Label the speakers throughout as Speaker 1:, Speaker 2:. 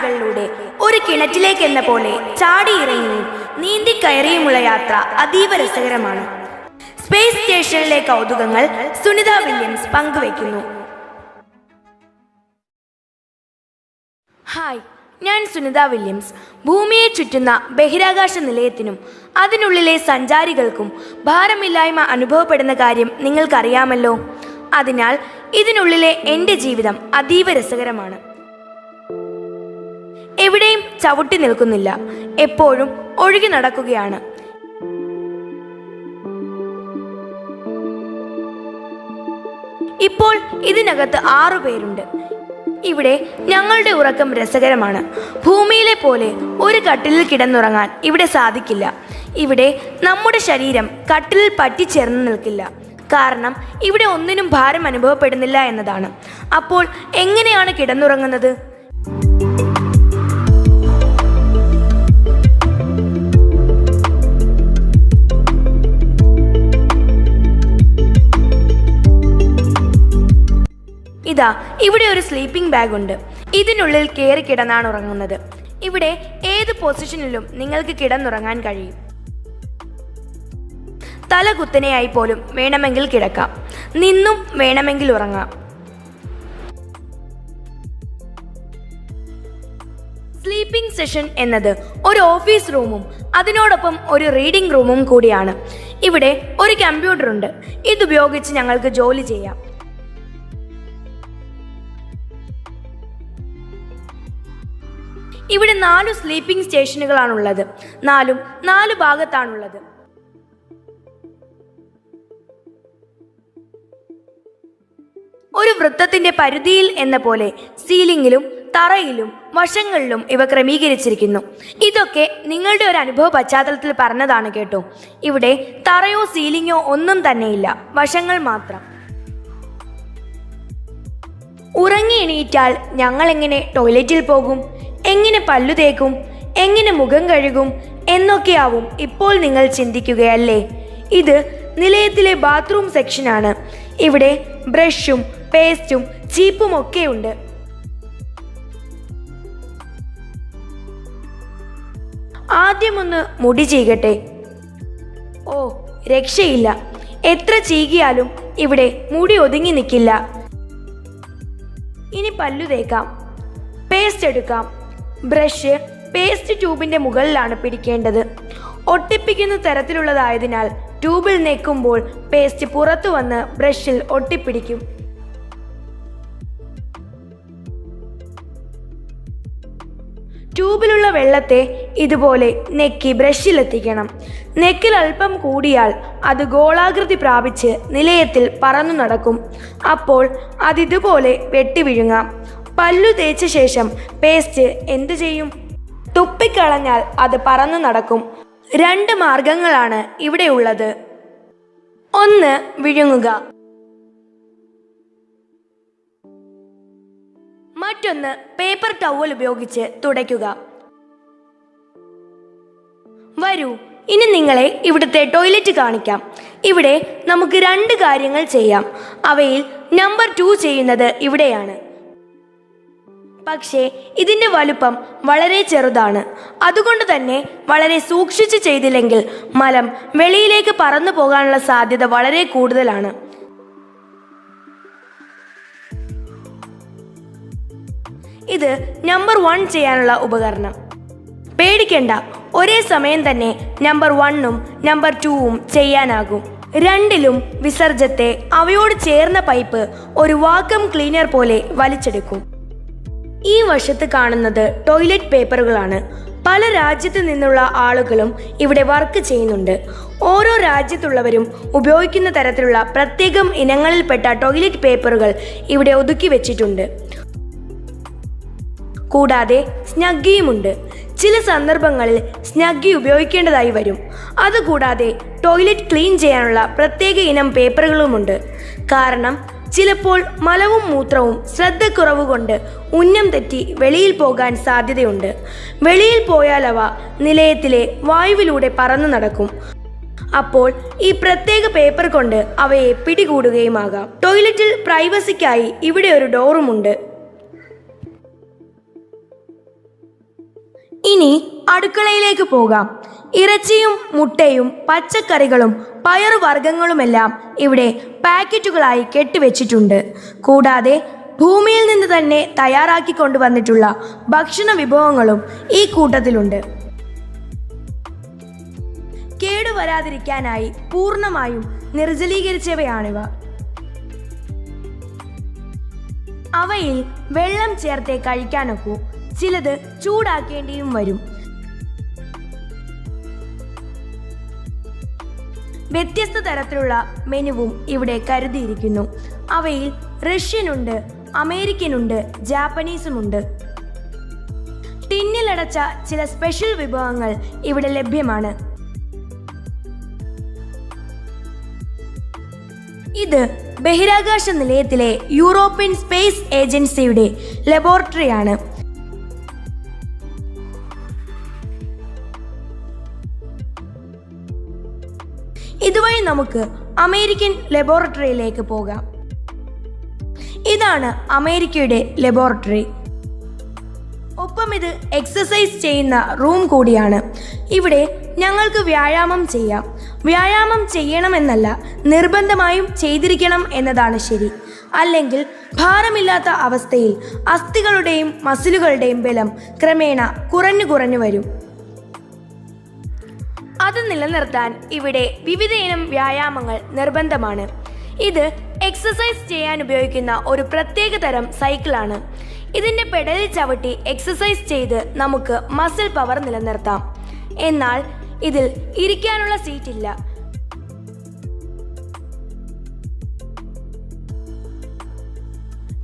Speaker 1: പാറകളിലൂടെ ഒരു കിണറ്റിലേക്കെന്ന പോലെ ചാടിയിറങ്ങിയും നീന്തിക്കയറിയുമുള്ള യാത്ര അതീവ രസകരമാണ്. സ്പേസ് സ്റ്റേഷനിലെ കൗതുകങ്ങൾ സുനിത വില്യംസ് പങ്കുവയ്ക്കുന്നു. ഹായ്, ഞാൻ സുനിത വില്യംസ്. ഭൂമിയെ ചുറ്റുന്ന ബഹിരാകാശ നിലയത്തിനും അതിനുള്ളിലെ സഞ്ചാരികൾക്കും ഭാരമില്ലായ്മ അനുഭവപ്പെടുന്ന കാര്യം നിങ്ങൾക്കറിയാമല്ലോ. അതിനാൽ ഇതിനുള്ളിലെ എൻ്റെ ജീവിതം അതീവ രസകരമാണ്. എവിടെയും ചവിട്ടി നിൽക്കുന്നില്ല, എപ്പോഴും ഒഴുകി നടക്കുകയാണ്. ഇപ്പോൾ ഇതിനകത്ത് 6 പേരുണ്ട്. ഇവിടെ ഞങ്ങളുടെ ഉറക്കം രസകരമാണ്. ഭൂമിയിലെ പോലെ ഒരു കട്ടിലിൽ കിടന്നുറങ്ങാൻ ഇവിടെ സാധിക്കില്ല. ഇവിടെ നമ്മുടെ ശരീരം കട്ടിലിൽ പറ്റിച്ചേർന്ന് നിൽക്കില്ല. കാരണം ഇവിടെ ഒന്നിനും ഭാരം അനുഭവപ്പെടുന്നില്ല എന്നതാണ്. അപ്പോൾ എങ്ങനെയാണ് കിടന്നുറങ്ങുന്നത്? ഇതാ, ഇവിടെ ഒരു സ്ലീപ്പിംഗ് ബാഗ് ഉണ്ട്. ഇതിനുള്ളിൽ കയറി കിടന്നാണ് ഉറങ്ങുന്നത്. ഇവിടെ ഏത് പൊസിഷനിലും നിങ്ങൾക്ക് കിടന്നുറങ്ങാൻ കഴിയും. തല കുത്തനെയായി പോലും വേണമെങ്കിൽ കിടക്കാം, നിന്നും വേണമെങ്കിൽ ഉറങ്ങാം. സ്ലീപ്പിംഗ് സെഷൻ എന്നത് ഒരു ഓഫീസ് റൂമും അതിനോടൊപ്പം ഒരു റീഡിംഗ് റൂമും കൂടിയാണ്. ഇവിടെ ഒരു കമ്പ്യൂട്ടർ ഉണ്ട്. ഇതുപയോഗിച്ച് ഞങ്ങൾക്ക് ജോലി ചെയ്യാം. ഇവിടെ 4 സ്ലീപ്പിംഗ് സ്റ്റേഷനുകളാണുള്ളത്. 4 ഭാഗത്താണുള്ളത്. ഒരു വൃത്തത്തിന്റെ പരിധിയിൽ എന്ന പോലെ സീലിംഗിലും തറയിലും വശങ്ങളിലും ഇവ ക്രമീകരിച്ചിരിക്കുന്നു. ഇതൊക്കെ നിങ്ങളുടെ ഒരു അനുഭവ പശ്ചാത്തലത്തിൽ പറഞ്ഞതാണ് കേട്ടോ. ഇവിടെ തറയോ സീലിംഗോ ഒന്നും തന്നെയില്ല, വശങ്ങൾ മാത്രം. ഉറങ്ങി എണീറ്റാൽ ഞങ്ങൾ എങ്ങനെ ടോയ്ലറ്റിൽ പോകും, എങ്ങനെ പല്ലു തേക്കും, എങ്ങനെ മുഖം കഴുകും എന്നൊക്കെയാവും ഇപ്പോൾ നിങ്ങൾ ചിന്തിക്കുകയല്ലേ. ഇത് നിലയത്തിലെ ബാത്റൂം സെക്ഷനാണ്. ഇവിടെ ബ്രഷും പേസ്റ്റും ചീപ്പും ഒക്കെ ഉണ്ട്. ആദ്യമൊന്ന് മുടി ചീകട്ടെ. ഓ, രക്ഷയില്ല. എത്ര ചീകിയാലും ഇവിടെ മുടി ഒതുങ്ങി നിൽക്കില്ല. ഇനി പല്ലു തേക്കാം. പേസ്റ്റ് എടുക്കാം. ബ്രഷ് പേസ്റ്റ് ട്യൂബിന്റെ മുകളിലാണ് പിടിക്കേണ്ടത്. ഒട്ടിപ്പിക്കുന്ന തരത്തിലുള്ളതായതിനാൽ ട്യൂബിൽ ഞെക്കുമ്പോൾ പേസ്റ്റ് പുറത്തു വന്ന് ബ്രഷിൽ ഒട്ടിപ്പിടിക്കും. ട്യൂബിലുള്ള വെള്ളത്തെ ഇതുപോലെ നെക്കി ബ്രഷിലെത്തിക്കണം. നെക്കിൽ അല്പം കൂടിയാൽ അത് ഗോളാകൃതി പ്രാപിച്ച് നിലയത്തിൽ പറന്നു നടക്കും. അപ്പോൾ അതിതുപോലെ വെട്ടി വിഴുങ്ങാം. പല്ലു തേച്ച ശേഷം പേസ്റ്റ് എന്തു ചെയ്യും? തുപ്പിക്കളഞ്ഞാൽ അത് പറന്നു നടക്കും. 2 മാർഗങ്ങളാണ് ഇവിടെയുള്ളത്. ഒന്ന്, വിഴുങ്ങുക. മറ്റൊന്ന്, പേപ്പർ ടവൽ ഉപയോഗിച്ച് തുടയ്ക്കുക. വരൂ, ഇനി നിങ്ങളെ ഇവിടുത്തെ ടോയ്ലറ്റ് കാണിക്കാം. ഇവിടെ നമുക്ക് 2 കാര്യങ്ങൾ ചെയ്യാം. അവയിൽ നമ്പർ 2 ചെയ്യുന്നത് ഇവിടെയാണ്. പക്ഷേ ഇതിൻ്റെ വലുപ്പം വളരെ ചെറുതാണ്. അതുകൊണ്ട് തന്നെ വളരെ സൂക്ഷിച്ച് ചെയ്തില്ലെങ്കിൽ മലം വെളിയിലേക്ക് പറന്നു പോകാനുള്ള സാധ്യത വളരെ കൂടുതലാണ്. ഇത് നമ്പർ 1 ചെയ്യാനുള്ള ഉപകരണം. പേടിക്കേണ്ട, ഒരേ സമയം തന്നെ നമ്പർ 1ഉം നമ്പർ 2ഉം ചെയ്യാനാകും. 2ലും വിസർജ്യത്തെ അവയോട് ചേർന്ന പൈപ്പ് ഒരു വാക്വം ക്ലീനർ പോലെ വലിച്ചെടുക്കും. ഈ വശത്ത് കാണുന്നത് ടോയ്ലറ്റ് പേപ്പറുകളാണ്. പല രാജ്യത്തു നിന്നുള്ള ആളുകളും ഇവിടെ വർക്ക് ചെയ്യുന്നുണ്ട്. ഓരോ രാജ്യത്തുള്ളവരും ഉപയോഗിക്കുന്ന തരത്തിലുള്ള പ്രത്യേകം ഇനങ്ങളിൽപ്പെട്ട ടോയ്ലറ്റ് പേപ്പറുകൾ ഇവിടെ ഒതുക്കി വെച്ചിട്ടുണ്ട്. കൂടാതെ സ്നഗ്ഗിയുമുണ്ട്. ചില സന്ദർഭങ്ങളിൽ സ്നഗ്ഗി ഉപയോഗിക്കേണ്ടതായി വരും. അതുകൂടാതെ ടോയ്ലറ്റ് ക്ലീൻ ചെയ്യാനുള്ള പ്രത്യേക ഇനം പേപ്പറുകളുമുണ്ട്. കാരണം ചിലപ്പോൾ മലവും മൂത്രവും ശ്രദ്ധക്കുറവ് കൊണ്ട് ഉന്നം തെറ്റി വെളിയിൽ പോകാൻ സാധ്യതയുണ്ട്. വെളിയിൽ പോയാൽ അവ നിലയത്തിലെ വായുവിലൂടെ പറന്നു നടക്കും. അപ്പോൾ ഈ പ്രത്യേക പേപ്പർ കൊണ്ട് അവയെ പിടികൂടുകയുമാകാം. ടോയ്ലറ്റിൽ പ്രൈവസിക്കായി ഇവിടെ ഒരു ഡോറുമുണ്ട്. ഇനി അടുക്കളയിലേക്ക് പോകാം. ഇറച്ചിയും മുട്ടയും പച്ചക്കറികളും പയറുവർഗ്ഗങ്ങളുമെല്ലാം ഇവിടെ പാക്കറ്റുകളായി കെട്ടിവെച്ചിട്ടുണ്ട്. കൂടാതെ ഭൂമിയിൽ നിന്ന് തന്നെ തയ്യാറാക്കി കൊണ്ടുവന്നിട്ടുള്ള ഭക്ഷണ വിഭവങ്ങളും ഈ കൂട്ടത്തിലുണ്ട്. കേടുവരാതിരിക്കാനായി പൂർണ്ണമായും നിർജ്ജലീകരിച്ചവയാണിവ. അവയിൽ വെള്ളം ചേർത്തേ കഴിക്കാനൊക്കൂ. ചിലത് ചൂടാക്കേണ്ടിയും വരും. വ്യത്യസ്ത തരത്തിലുള്ള മെനുവും ഇവിടെ കരുതിയിരിക്കുന്നു. അവയിൽ റഷ്യനുണ്ട്, അമേരിക്കനുണ്ട്, ജാപ്പനീസുമുണ്ട്. ടിന്നിലടച്ച ചില സ്പെഷ്യൽ വിഭവങ്ങൾ ഇവിടെ ലഭ്യമാണ്. ഇത് ബഹിരാകാശ നിലയത്തിലെ യൂറോപ്യൻ സ്പേസ് ഏജൻസിയുടെ ലബോറട്ടറിയാണ്. ഇതുവഴി നമുക്ക് അമേരിക്കൻ ലബോറട്ടറിയിലേക്ക് പോകാം. ഇതാണ് അമേരിക്കയുടെ ലബോറട്ടറി. ഒപ്പം ഇത് എക്സസൈസ് ചെയ്യുന്ന റൂം കൂടിയാണ്. ഇവിടെ ഞങ്ങൾക്ക് വ്യായാമം ചെയ്യാം. വ്യായാമം ചെയ്യണമെന്നല്ല, നിർബന്ധമായും ചെയ്തിരിക്കണം എന്നതാണ് ശരി. അല്ലെങ്കിൽ ഭാരമില്ലാത്ത അവസ്ഥയിൽ അസ്ഥികളുടെയും മസിലുകളുടെയും ബലം ക്രമേണ കുറഞ്ഞു വരും. അത് നിലനിർത്താൻ ഇവിടെ വിവിധയിനം വ്യായാമങ്ങൾ നിർബന്ധമാണ്. ഇത് എക്സസൈസ് ചെയ്യാൻ ഉപയോഗിക്കുന്ന ഒരു പ്രത്യേക തരം സൈക്കിളാണ്. ഇതിൻ്റെ പെഡലിൽ ചവിട്ടി എക്സസൈസ് ചെയ്ത് നമുക്ക് മസിൽ പവർ നിലനിർത്താം. എന്നാൽ ഇതിൽ ഇരിക്കാനുള്ള സീറ്റില്ല.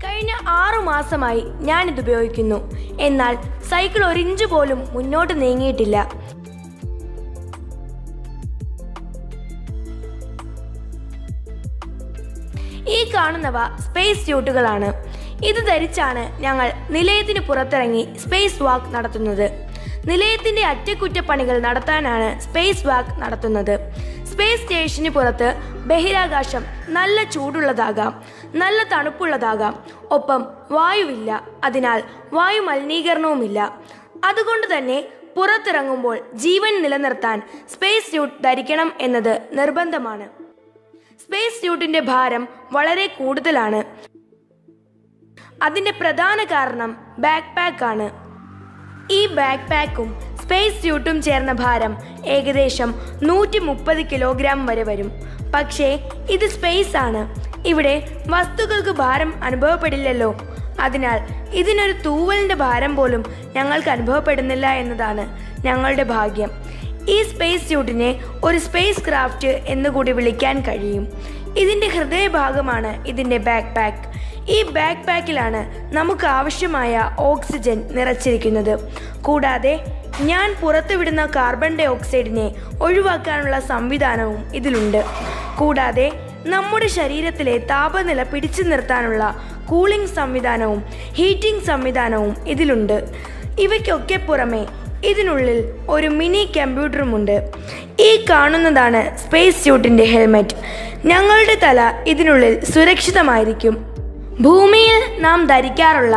Speaker 1: കഴിഞ്ഞ 6 മാസമായി ഞാനിത് ഉപയോഗിക്കുന്നു. എന്നാൽ സൈക്കിൾ 1 ഇഞ്ച് പോലും മുന്നോട്ട് നീങ്ങിയിട്ടില്ല. ഈ കാണുന്നവ സ്പേസ് സ്യൂട്ടുകളാണ്. ഇത് ധരിച്ചാണ് ഞങ്ങൾ നിലയത്തിന് പുറത്തിറങ്ങി സ്പേസ് വാക്ക് നടത്തുന്നത്. നിലയത്തിൻ്റെ അറ്റകുറ്റപ്പണികൾ നടത്താനാണ് സ്പേസ് വാക്ക് നടത്തുന്നത്. സ്പേസ് സ്റ്റേഷന് പുറത്ത് ബഹിരാകാശം നല്ല ചൂടുള്ളതാകാം, നല്ല തണുപ്പുള്ളതാകാം. ഒപ്പം വായുവില്ല. അതിനാൽ വായു മലിനീകരണവുമില്ല. അതുകൊണ്ട് തന്നെ പുറത്തിറങ്ങുമ്പോൾ ജീവൻ നിലനിർത്താൻ സ്പേസ് സ്യൂട്ട് ധരിക്കണം എന്നത് നിർബന്ധമാണ്. സ്പേസ് സ്യൂട്ടിൻ്റെ ഭാരം വളരെ കൂടുതലാണ്. അതിൻ്റെ പ്രധാന കാരണം ബാക്ക് പാക്കാണ്. ഈ ബാക്ക് പാക്കും സ്പേസ് സ്യൂട്ടും ചേർന്ന ഭാരം ഏകദേശം 130 കിലോഗ്രാം വരെ വരും. പക്ഷേ ഇത് സ്പേസ് ആണ്. ഇവിടെ വസ്തുക്കൾക്ക് ഭാരം അനുഭവപ്പെടില്ലല്ലോ. അതിനാൽ ഇതിനൊരു തൂവലിൻ്റെ ഭാരം പോലും ഞങ്ങൾക്ക് അനുഭവപ്പെടുന്നില്ല എന്നതാണ് ഞങ്ങളുടെ ഭാഗ്യം. ഈ സ്പേസ് സ്യൂട്ടിനെ ഒരു സ്പേസ് ക്രാഫ്റ്റ് എന്നുകൂടി വിളിക്കാൻ കഴിയും. ഇതിൻ്റെ ഹൃദയഭാഗമാണ് ഇതിൻ്റെ ബാക്ക് പാക്ക്. ഈ ബാക്ക് പാക്കിലാണ് നമുക്ക് ആവശ്യമായ ഓക്സിജൻ നിറച്ചിരിക്കുന്നത്. കൂടാതെ ഞാൻ പുറത്തുവിടുന്ന കാർബൺ ഡൈ ഓക്സൈഡിനെ ഒഴിവാക്കാനുള്ള സംവിധാനവും ഇതിലുണ്ട്. കൂടാതെ നമ്മുടെ ശരീരത്തിലെ താപനില പിടിച്ചു നിർത്താനുള്ള കൂളിംഗ് സംവിധാനവും ഹീറ്റിംഗ് സംവിധാനവും ഇതിലുണ്ട്. ഇവയ്ക്കൊക്കെ പുറമെ ഇതിനുള്ളിൽ ഒരു മിനി കമ്പ്യൂട്ടറുമുണ്ട്. ഈ കാണുന്നതാണ് സ്പേസ് സ്യൂട്ടിൻ്റെ ഹെൽമെറ്റ്. ഞങ്ങളുടെ തല ഇതിനുള്ളിൽ സുരക്ഷിതമായിരിക്കും. ഭൂമിയിൽ നാം ധരിക്കാറുള്ള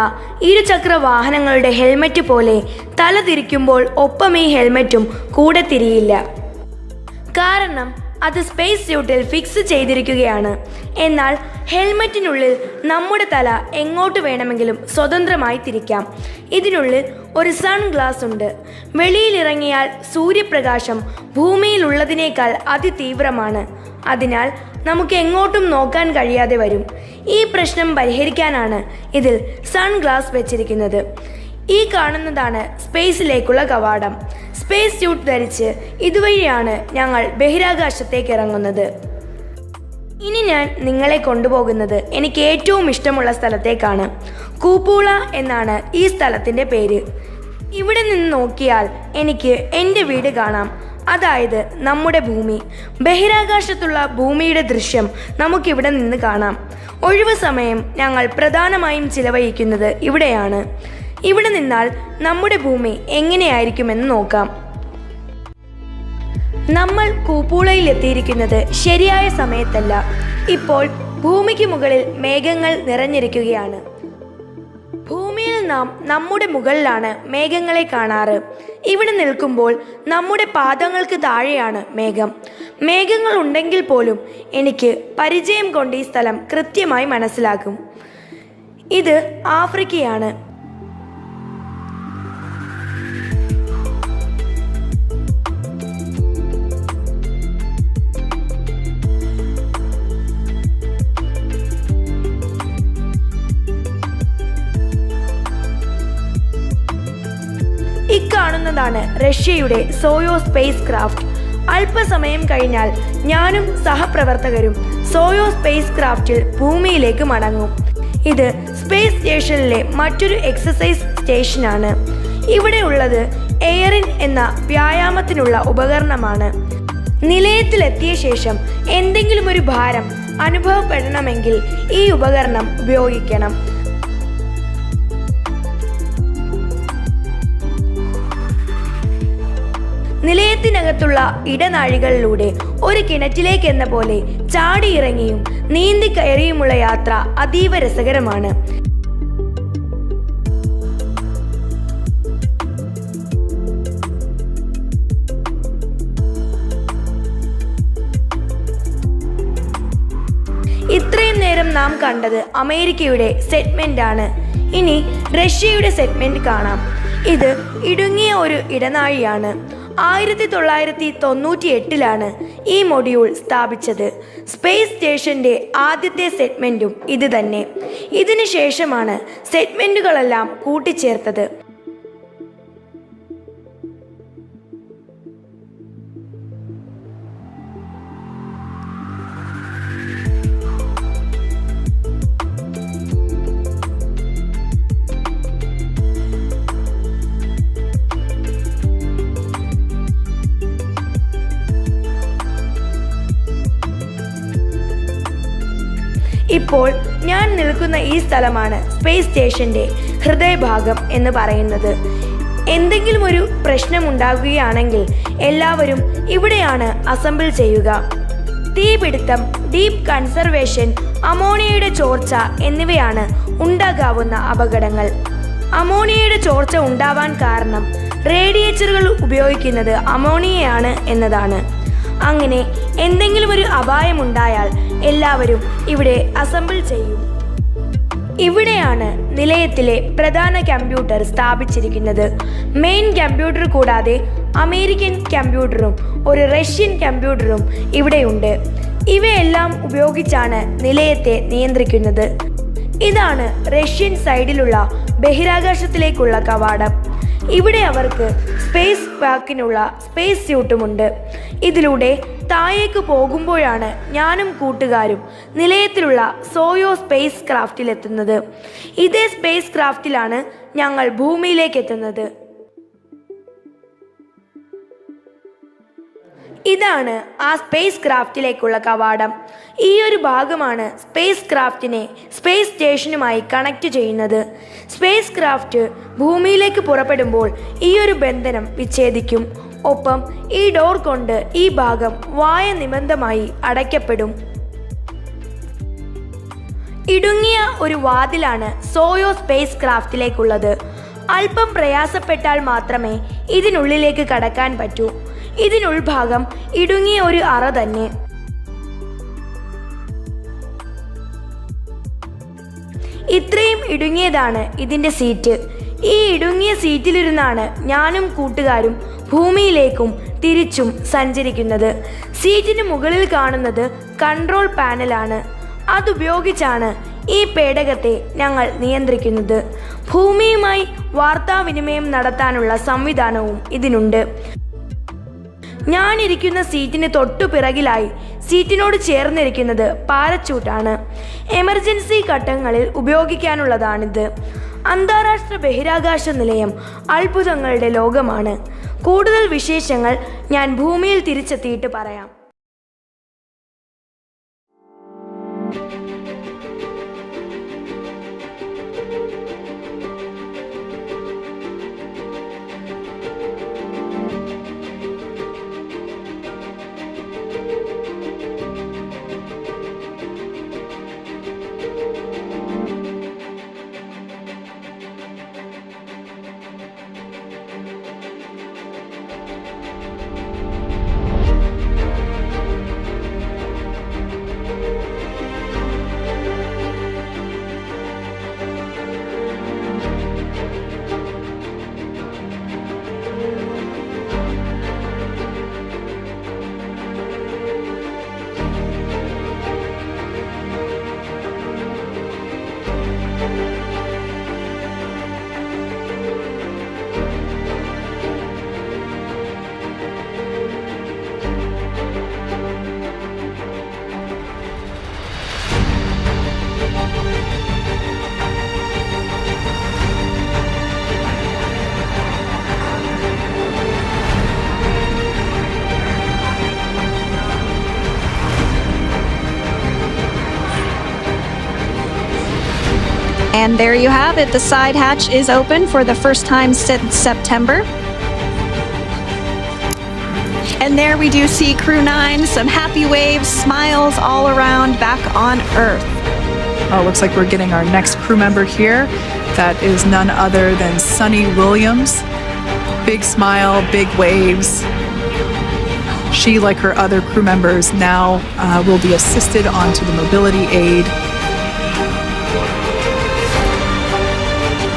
Speaker 1: ഇരുചക്ര വാഹനങ്ങളുടെ ഹെൽമെറ്റ് പോലെ തല തിരിക്കുമ്പോൾ ഒപ്പം ഈ ഹെൽമെറ്റും കൂടെ തിരിയില്ല. കാരണം അത് സ്പേസ് സ്യൂട്ടിൽ ഫിക്സ് ചെയ്തിരിക്കുകയാണ്. എന്നാൽ ഹെൽമെറ്റിനുള്ളിൽ നമ്മുടെ തല എങ്ങോട്ട് വേണമെങ്കിലും സ്വതന്ത്രമായി തിരിക്കാം. ഇതിനുള്ളിൽ ഒരു സൺ ഗ്ലാസ് ഉണ്ട്. വെളിയിലിറങ്ങിയാൽ സൂര്യപ്രകാശം ഭൂമിയിലുള്ളതിനേക്കാൾ അതിതീവ്രമാണ്. അതിനാൽ നമുക്ക് എങ്ങോട്ടും നോക്കാൻ കഴിയാതെ വരും. ഈ പ്രശ്നം പരിഹരിക്കാനാണ് ഇതിൽ സൺ ഗ്ലാസ് വെച്ചിരിക്കുന്നത്. ഈ കാണുന്നതാണ് സ്പേസിലേക്കുള്ള കവാടം. സ്പേസ് സ്യൂട്ട് ധരിച്ച് ഇതുവഴിയാണ് ഞങ്ങൾ ബഹിരാകാശത്തേക്ക് ഇറങ്ങുന്നത്. ഇനി ഞാൻ നിങ്ങളെ കൊണ്ടുപോകുന്നത് എനിക്ക് ഏറ്റവും ഇഷ്ടമുള്ള സ്ഥലത്തേക്കാണ്. കൂപ്പൂള എന്നാണ് ഈ സ്ഥലത്തിൻ്റെ പേര്. ഇവിടെ നിന്ന് നോക്കിയാൽ എനിക്ക് എൻ്റെ വീട് കാണാം. അതായത് നമ്മുടെ ഭൂമി. ബഹിരാകാശത്തുള്ള ഭൂമിയുടെ ദൃശ്യം നമുക്കിവിടെ നിന്ന് കാണാം. ഒഴിവ് സമയം ഞങ്ങൾ പ്രധാനമായും ചിലവഴിക്കുന്നത് ഇവിടെയാണ്. ഇവിടെ നിന്നാൽ നമ്മുടെ ഭൂമി എങ്ങനെയായിരിക്കുമെന്ന് നോക്കാം. നമ്മൾ കൂപ്പൂളയിൽ എത്തിയിരിക്കുന്നത് ശരിയായ സമയത്തല്ല. ഇപ്പോൾ ഭൂമിക്ക് മുകളിൽ മേഘങ്ങൾ നിറഞ്ഞിരിക്കുകയാണ്. ഭൂമിയിൽ നാം നമ്മുടെ മുകളിലാണ് മേഘങ്ങളെ കാണാറ്. ഇവിടെ നിൽക്കുമ്പോൾ നമ്മുടെ പാദങ്ങൾക്ക് താഴെയാണ് മേഘം. മേഘങ്ങൾ ഉണ്ടെങ്കിൽ പോലും എനിക്ക് പരിചയം കൊണ്ട് ഈ സ്ഥലം കൃത്യമായി മനസ്സിലാക്കും. ഇത് ആഫ്രിക്കയാണ്. ഇക്കാണുന്നതാണ് റഷ്യയുടെ സോയൂസ് സ്പേസ് ക്രാഫ്റ്റ്. അല്പസമയം കഴിഞ്ഞാൽ ഞാനും സഹപ്രവർത്തകരും സോയൂസ് സ്പേസ് ക്രാഫ്റ്റിൽ ഭൂമിയിലേക്ക് മടങ്ങും. ഇത് സ്പേസ് സ്റ്റേഷനിലെ മറ്റൊരു എക്സസൈസ് സ്റ്റേഷനാണ്. ഇവിടെ ഉള്ളത് എയറിൻ എന്ന വ്യായാമത്തിനുള്ള ഉപകരണമാണ്. നിലയത്തിലെത്തിയ ശേഷം എന്തെങ്കിലും ഒരു ഭാരം അനുഭവപ്പെടണമെങ്കിൽ ഈ ഉപകരണം ഉപയോഗിക്കണം. നിലയത്തിനകത്തുള്ള ഇടനാഴികളിലൂടെ ഒരു കിണറ്റിലേക്കെന്ന പോലെ ചാടിയിറങ്ങിയും നീന്തി കയറിയുമുള്ള യാത്ര അതീവ രസകരമാണ്. ഇത്രയും നേരം നാം കണ്ടത് അമേരിക്കയുടെ സെഗ്മെന്റ് ആണ്. ഇനി റഷ്യയുടെ സെഗ്മെന്റ് കാണാം. ഇത് ഇടുങ്ങിയ ഒരു ഇടനാഴിയാണ്. 1998 ഈ മൊഡ്യൂൾ സ്ഥാപിച്ചത്. സ്പേസ് സ്റ്റേഷന്റെ ആദ്യത്തെ സെഗ്മെന്റും ഇത് തന്നെ. ഇതിനു ശേഷമാണ് സെഗ്മെന്റുകളെല്ലാം കൂട്ടിച്ചേർത്തത്. ഇപ്പോൾ ഞാൻ നിൽക്കുന്ന ഈ സ്ഥലമാണ് സ്പേസ് സ്റ്റേഷന്റെ ഹൃദയഭാഗം എന്ന് പറയുന്നത്. എന്തെങ്കിലും ഒരു പ്രശ്നമുണ്ടാകുകയാണെങ്കിൽ എല്ലാവരും ഇവിടെയാണ് അസംബിൾ ചെയ്യുക. തീപിടുത്തം, ഡീപ്പ് കൺസർവേഷൻ, അമോണിയയുടെ ചോർച്ച എന്നിവയാണ് ഉണ്ടാകാവുന്ന അപകടങ്ങൾ. അമോണിയയുടെ ചോർച്ച ഉണ്ടാവാൻ കാരണം റേഡിയേറ്ററുകൾ ഉപയോഗിക്കുന്നത് അമോണിയയാണ് എന്നതാണ്. അങ്ങനെ എന്തെങ്കിലും ഒരു അപായമുണ്ടായാൽ എല്ലാവരും ഇവിടെ അസംബിൾ ചെയ്യും. ഇവിടെയാണ് നിലയത്തിലെ പ്രധാന കമ്പ്യൂട്ടർ സ്ഥാപിച്ചിരിക്കുന്നത്. മെയിൻ കമ്പ്യൂട്ടർ കൂടാതെ അമേരിക്കൻ കമ്പ്യൂട്ടറും ഒരു റഷ്യൻ കമ്പ്യൂട്ടറും ഇവിടെയുണ്ട്. ഇവയെല്ലാം ഉപയോഗിച്ചാണ് നിലയത്തെ നിയന്ത്രിക്കുന്നത്. ഇതാണ് റഷ്യൻ സൈഡിലുള്ള ബഹിരാകാശത്തിലേക്കുള്ള കവാടം. ഇവിടെ അവർക്ക് സ്പേസ് വാക്കിനുള്ള സ്പേസ് സ്യൂട്ടുമുണ്ട്. ഇതിലൂടെ താഴേക്ക് പോകുമ്പോഴാണ് ഞാനും കൂട്ടുകാരും നിലയത്തിലുള്ള സോയൂസ് സ്പേസ് ക്രാഫ്റ്റിലെത്തുന്നത്. ഇതേ സ്പേസ് ക്രാഫ്റ്റിലാണ് ഞങ്ങൾ ഭൂമിയിലേക്ക് എത്തുന്നത്. ഇതാണ് ആ സ്പേസ് ക്രാഫ്റ്റിലേക്കുള്ള കവാടം. ഈ ഒരു ഭാഗമാണ് സ്പേസ് ക്രാഫ്റ്റിനെ സ്പേസ് സ്റ്റേഷനുമായി കണക്ട് ചെയ്യുന്നത്. സ്പേസ് ക്രാഫ്റ്റ് ഭൂമിയിലേക്ക് പുറപ്പെടുമ്പോൾ ഈ ഒരു ബന്ധനം വിച്ഛേദിക്കും. ഒപ്പം ഈ ഡോർ കൊണ്ട് ഈ ഭാഗം വായനിബന്ധമായി അടയ്ക്കപ്പെടും. ഇടുങ്ങിയ ഒരു വാതിലാണ് സോയൂസ് സ്പേസ് ക്രാഫ്റ്റിലേക്കുള്ളത്. അല്പം പ്രയാസപ്പെട്ടാൽ മാത്രമേ ഇതിനുള്ളിലേക്ക് കടക്കാൻ പറ്റൂ. ഇതിനുൾഭാഗം ഇടുങ്ങിയ ഒരു അറ തന്നെ. ഇത്രയും ഇടുങ്ങിയതാണ് ഇതിൻ്റെ സീറ്റ്. ഈ ഇടുങ്ങിയ സീറ്റിലിരുന്നാണ് ഞാനും കൂട്ടുകാരും ഭൂമിയിലേക്കും തിരിച്ചും സഞ്ചരിക്കുന്നത്. സീറ്റിന് മുകളിൽ കാണുന്നത് കൺട്രോൾ പാനലാണ്. അതുപയോഗിച്ചാണ് ഈ പേടകത്തെ ഞങ്ങൾ നിയന്ത്രിക്കുന്നത്. ഭൂമിയുമായി വാർത്താവിനിമയം നടത്താനുള്ള സംവിധാനവും ഇതിനുണ്ട്. ഞാനിരിക്കുന്ന സീറ്റിന് തൊട്ടു പിറകിലായി സീറ്റിനോട് ചേർന്നിരിക്കുന്നത് പാരച്യൂട്ടാണ്. എമർജൻസി ഘട്ടങ്ങളിൽ ഉപയോഗിക്കാനുള്ളതാണിത്. അന്താരാഷ്ട്ര ബഹിരാകാശ നിലയം അത്ഭുതങ്ങളുടെ ലോകമാണ്. കൂടുതൽ വിശേഷങ്ങൾ ഞാൻ ഭൂമിയിൽ തിരിച്ചെത്തിയിട്ട് പറയാം.
Speaker 2: And there you have it. The side hatch is open for the first time since September. And there we do see Crew 9, some happy waves, smiles all around back on Earth.
Speaker 3: Oh, looks like we're getting our next crew member here. That is none other than Sunny Williams. Big smile, big waves. She, like her other crew members, now will be assisted onto the mobility aid.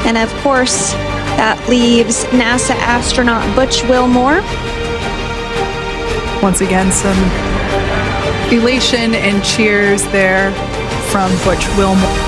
Speaker 2: And of course, that leaves NASA astronaut Butch Wilmore.
Speaker 3: Once again, some elation and cheers there from Butch Wilmore.